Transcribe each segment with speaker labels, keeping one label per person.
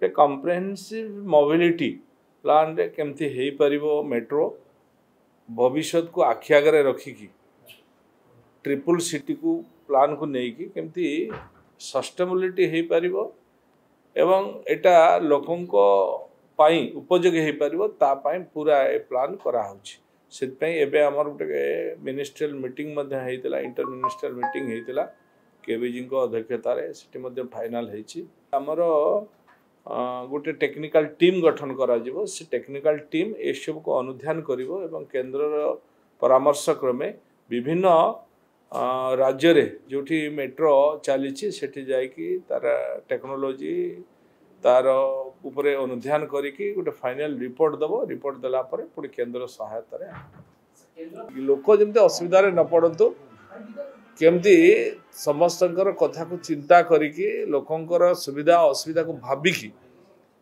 Speaker 1: ଗୋଟେ comprehensive mobility ପ୍ଲାନ୍ରେ କେମିତି ହେଇପାରିବ मेट्रो भविष्य को आखि आगे रखिकी ट्रिपल सिटी को प्लान को लेकिन केमती सस्टेनेबिलिटी हो पारिबो एवं एटा लोकों को पाई उपयोगी हो पारिबो ता पाई पूरा ए प्लान करा होछि सेतपई एबे हमर गोटे मिनिस्ट्रियल मीटिंग मध्ये हेतिला इंटर मिनिस्ट्रियल मीटिंग हेतिला केबीजी को अध्यक्षता रे सिटी मध्ये फाइनल हेछि हमर गोटे टेक्निकल टीम गठन करा जिवो से टेक्निकल टीम ए सब को अनुध्यान करिवो एवं केंद्र परामर्श क्रमे विभिन्न राज्य रे जोठी मेट्रो चली सेठी जाइकी तार टेक्नोलोजी तार उपरे अनुध्यान करिकी गोटे फाइनल रिपोर्ट दबो रिपोर्ट देला परे पुणी केंद्र सहायता रे लोक जमते असुविधा रे न पड़तु केमती समस्तंकर कथा को चिंता करिकी लोकंकर सुविधा असुविधा को भाबिकी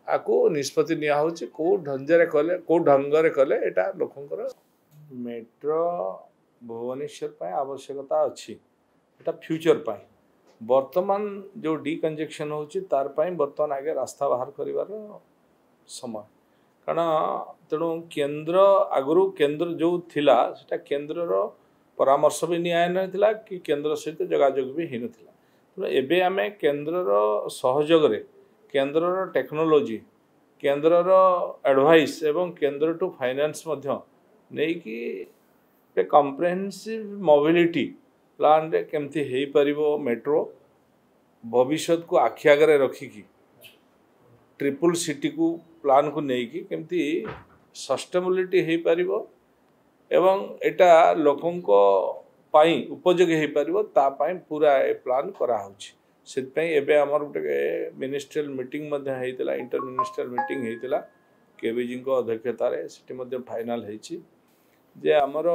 Speaker 1: आको निष्पत्ति निया होची को ढंजरे कले को ढंगरे कले एटा लोकंकर मेट्रो भुवनेश्वर पाए आवश्यकता अच्छी एटा फ्यूचर पाए वर्तमान जो डिकंजेक्शन होची तार पाए वर्तमान आगे रास्ता बाहर करिवार समय कारण तेणु केंद्र आगु केंद्र जो थिला सेटा केंद्र रो परामर्श भी निया नथिला कि केंद्र सहित जोगाजोग भी हिन थिला तेणु एबे आमे केंद्र रो सहयोग रे केंद्र रो टेक्नोलोजी केंद्र रो एडवाइस एवं केंद्र टू फाइनेंस मध्य नै कि पे कम्प्रेहेन्सिव मोबिलिटी प्लान रे केमती हेई परिबो मेट्रो भविष्य को आखि आगे रखिकी ट्रिपल सिटी को प्लान को लेकिन केमती सस्टेनेबिलिटी हो पारिबो एवं एटा लोकों को पाई उपयोगी हो पारिबो ता पाई पूरा ए प्लान करा होछि सेतपई एबे हमर गोटे मिनिस्ट्रियल मीटिंग मध्ये हेतिला इंटर मिनिस्ट्रियल मीटिंग हेतिला केबीजी को अध्यक्षता रे सिटी मध्ये फाइनल हेछि जे हमर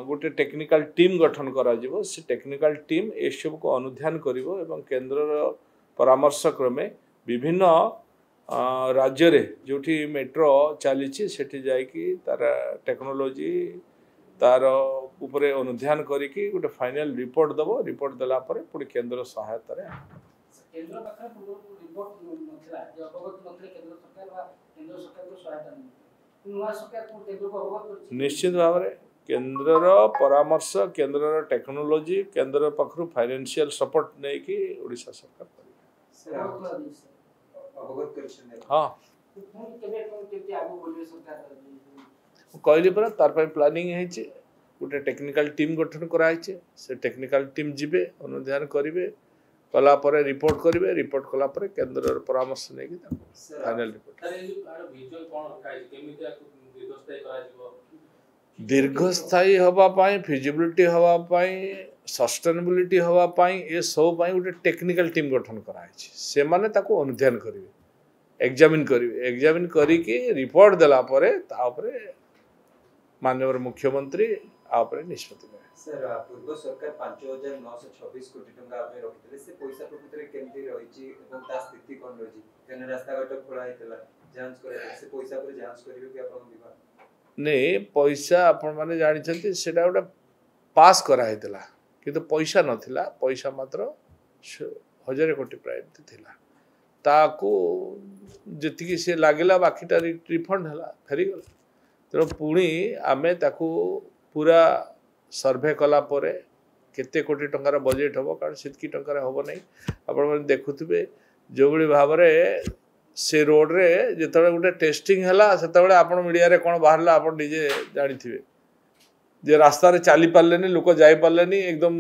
Speaker 1: गोटे टेक्निकल टीम गठन करा जिवो से टेक्निकल टीम ए सब को अनुध्यान करिवो एवं केंद्र परामर्श क्रमे विभिन्न राज्य रे जोठी मेट्रो चली सेठी जाइकी तार टेक्नोलोजी तार उपरे अनुध्यान करिकी गोटे फाइनल रिपोर्ट दबो रिपोर्ट देला परे पुणी केंद्र सहायता रे
Speaker 2: केंद्र पक्ष रिपोर्ट नथिला जे अवगत नथिले केंद्र सरकार बा केंद्र सरकार को सहायता नुवा सरकार को केंद्र को अवगत
Speaker 1: निश्चित भाव रे केंद्र परामर्श केंद्र टेक्नोलोजी केंद्र पखरु फाइनेंशियल सपोर्ट नै कि ओडिशा सरकार हाँ कहली परा तार पाई प्लानिंग है गोटे टेक्निकल टीम गठन कराई से टेक्निकल टीम जिबे अनुध्यान करिवे कला परे रिपोर्ट करिवे रिपोर्ट कला परे केंद्र परामर्श नै कि फाइनल रिपोर्ट दीर्घस्थायी हवा पाई फिजिबिलिटी हवा पाई सस्टेनेबिलिटी हवा पाई ए सब पाई गोटे टेक्निकल टीम गठन कराई से माने ताको अनुध्यान करिवे एग्जामिन करिके रिपोर्ट देला परे ता उपरे माननीय मुख्यमंत्री आ उपरे निष्पत्ति ले
Speaker 3: सर पूर्व सरकार 5926 कोटी टंका आपने रखितले से पैसा प्रकृति केमती रहिची एवं ता स्थिति कोन रहिची केन रास्ता घाट खोला हेतला जांच करे से पैसा पर जांच करिवे कि आपन विभाग
Speaker 1: ने पैसा आपण माने जानि छथि सेटा गोटे पास करा हेतला किंतु पैसा नथिला पैसा मात्र 1000 कोटी प्राय थिला ताकू जति से लागला बाकीटा रिफंड हला फेरी गला तेणु पुणी आमे ताकू पूरा सर्वे कला परे केते कोटी टंकार बजेट हम कारण सेतकी टंकार हम नहीं आपण माने देखुथिबे जो बड़ी भाव रे से रोड रे जेतबे गोटे टेस्टिंग हला सेतबे आपण मीडिया रे कोन बाहरला आपण निजे जानिथिबे जे रास्ता रे चाली पारलेनी लोक जाई पारलेनी एकदम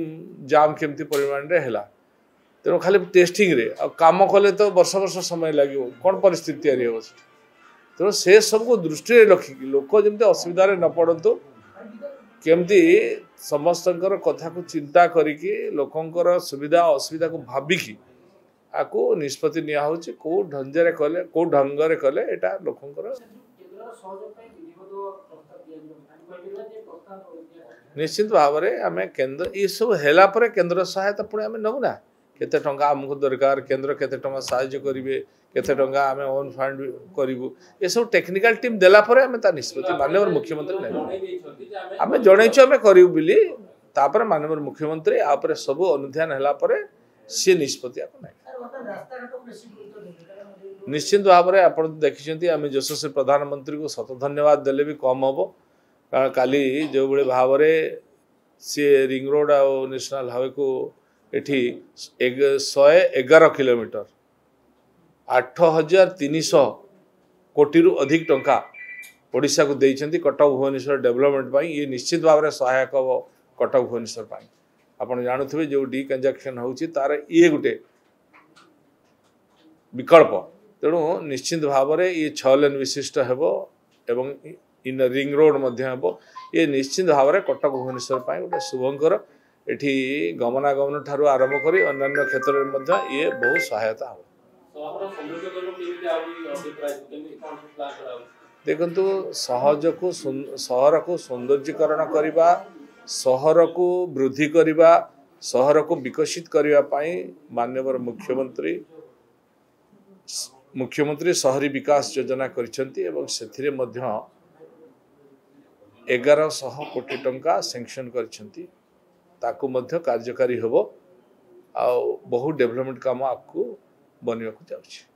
Speaker 1: जाम केमती परिमाण रे हला तेणु खाली टेस्टिंग रे आ काम कले तो वर्ष वर्ष समय लागिवो कोन परिस्थिति तैयारी हो तेणु से सब को दृष्टि रे रखिकी लोक जमते असुविधा रे न पड़तु केमती समस्तंकर कथा को चिंता करिकी लोकंकर सुविधा असुविधा को भाबिकी आको निष्पत्ति निया होची को ढंजरे कले को ढंगरे कले एटा लोकंकर निश्चित भाव रे आमे केंद्र ई सब हेला परे केंद्र सहायता पुणे आमे नमुना केते टंका हमको दरकार केंद्र केते टंका सहायता करिवे केते टंका आमे ओन फंड करिवु ए सब टेक्निकल टीम देला परे आमे ता निष्पत्ति माननीय मुख्यमंत्री नै आमे जणैछु आमे करिवु बिली तापर माननीय मुख्यमंत्री आ परे सब अनुध्यान हेला परे से निष्पत्ति आको नै निश्चित भाव में आप देखिए आम यशस्वी प्रधानमंत्री को शत धन्यवाद देले भी कम हम कारण काली जो भाई भाव में सी रिंग रोड आ नेशनल हाईवे को एठी 111 किलोमीटर 8300 कोटी रु अधिक टंका ओडिशा को देइछंती कटक भुवनेश्वर डेवलपमेंट पाई ये निश्चित भाव में सहायक हम कटक भुवनेश्वर पाई आपन जानुथिबे जो डी कंजक्शन होउची तार ये गुटे विकल्प तेणु निश्चित भाव में ये 6 लेन विशिष्ट हेबो एवं इन रिंग रोड मध्य हेबो ये निश्चित भाव में कटक भुवनेश्वर पाई गोटे शुभंकर एठी गमनागमन ठारू आरंभ करी अन्य क्षेत्र में मध्य ये बहुत सहायता हो देखंतु सहर को सौंदर्यीकरण करने सहर को वृद्धि करने सहर को विकसित करने माननीय मुख्यमंत्री शहरी विकास योजना करिसेंती एवं सेथिरे मध्य 1100 कोटी टंका सैंक्शन करिसेंती ताकू मध्य कार्यकारी होबो आ बहु डेवलपमेंट काम आपको बनवाक जाउछि।